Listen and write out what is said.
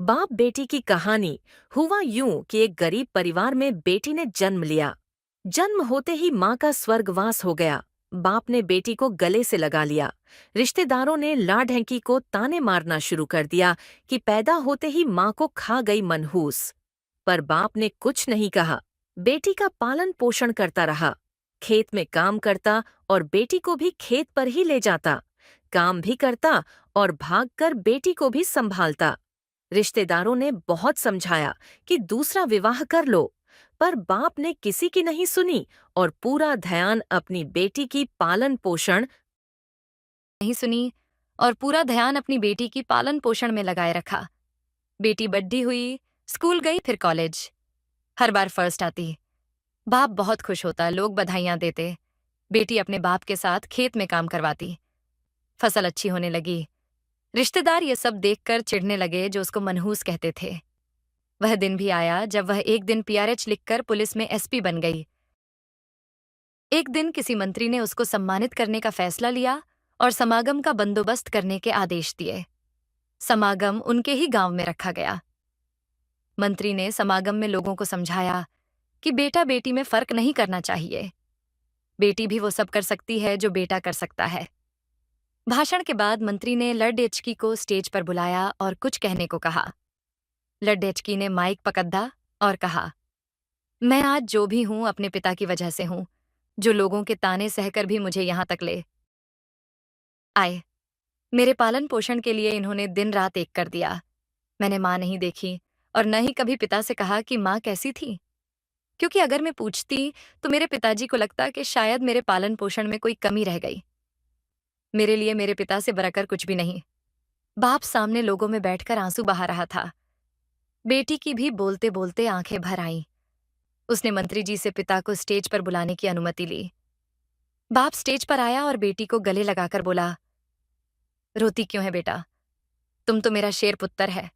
बाप बेटी की कहानी। हुआ यूं कि एक गरीब परिवार में बेटी ने जन्म लिया। जन्म होते ही माँ का स्वर्गवास हो गया। बाप ने बेटी को गले से लगा लिया। रिश्तेदारों ने लाढ़ेंकी को ताने मारना शुरू कर दिया कि पैदा होते ही माँ को खा गई मनहूस। पर बाप ने कुछ नहीं कहा। बेटी का पालन पोषण करता रहा। खेत में काम करता और बेटी को भी खेत पर ही ले जाता। काम भी करता और भागकर बेटी को भी संभालता। रिश्तेदारों ने बहुत समझाया कि दूसरा विवाह कर लो, पर बाप ने किसी की नहीं सुनी और पूरा ध्यान अपनी बेटी की पालन पोषण नहीं सुनी और पूरा ध्यान अपनी बेटी की पालन पोषण में लगाए रखा। बेटी बड्डी हुई, स्कूल गई, फिर कॉलेज। हर बार फर्स्ट आती। बाप बहुत खुश होता, लोग बधाइयां देते। बेटी अपने बाप के साथ खेत में काम करवाती। फसल अच्छी होने लगी। रिश्तेदार ये सब देखकर चिढ़ने लगे जो उसको मनहूस कहते थे। वह दिन भी आया जब वह एक दिन पीआरएच लिखकर पुलिस में एसपी बन गई। एक दिन किसी मंत्री ने उसको सम्मानित करने का फैसला लिया और समागम का बंदोबस्त करने के आदेश दिए। समागम उनके ही गांव में रखा गया। मंत्री ने समागम में लोगों को समझाया कि बेटा बेटी में फर्क नहीं करना चाहिए। बेटी भी वो सब कर सकती है जो बेटा कर सकता है। भाषण के बाद मंत्री ने लड़डेचकी को स्टेज पर बुलाया और कुछ कहने को कहा। लड़डेचकी ने माइक पकड़ा और कहा, मैं आज जो भी हूं अपने पिता की वजह से हूं, जो लोगों के ताने सहकर भी मुझे यहां तक ले आए। मेरे पालन पोषण के लिए इन्होंने दिन रात एक कर दिया। मैंने माँ नहीं देखी और न ही कभी पिता से कहा कि माँ कैसी थी, क्योंकि अगर मैं पूछती तो मेरे पिताजी को लगता कि शायद मेरे पालन पोषण में कोई कमी रह गई। मेरे लिए मेरे पिता से बराकर कुछ भी नहीं। बाप सामने लोगों में बैठकर आंसू बहा रहा था। बेटी की भी बोलते बोलते आंखें भर आईं। उसने मंत्री जी से पिता को स्टेज पर बुलाने की अनुमति ली। बाप स्टेज पर आया और बेटी को गले लगाकर बोला, रोती क्यों है बेटा? तुम तो मेरा शेर पुत्र है।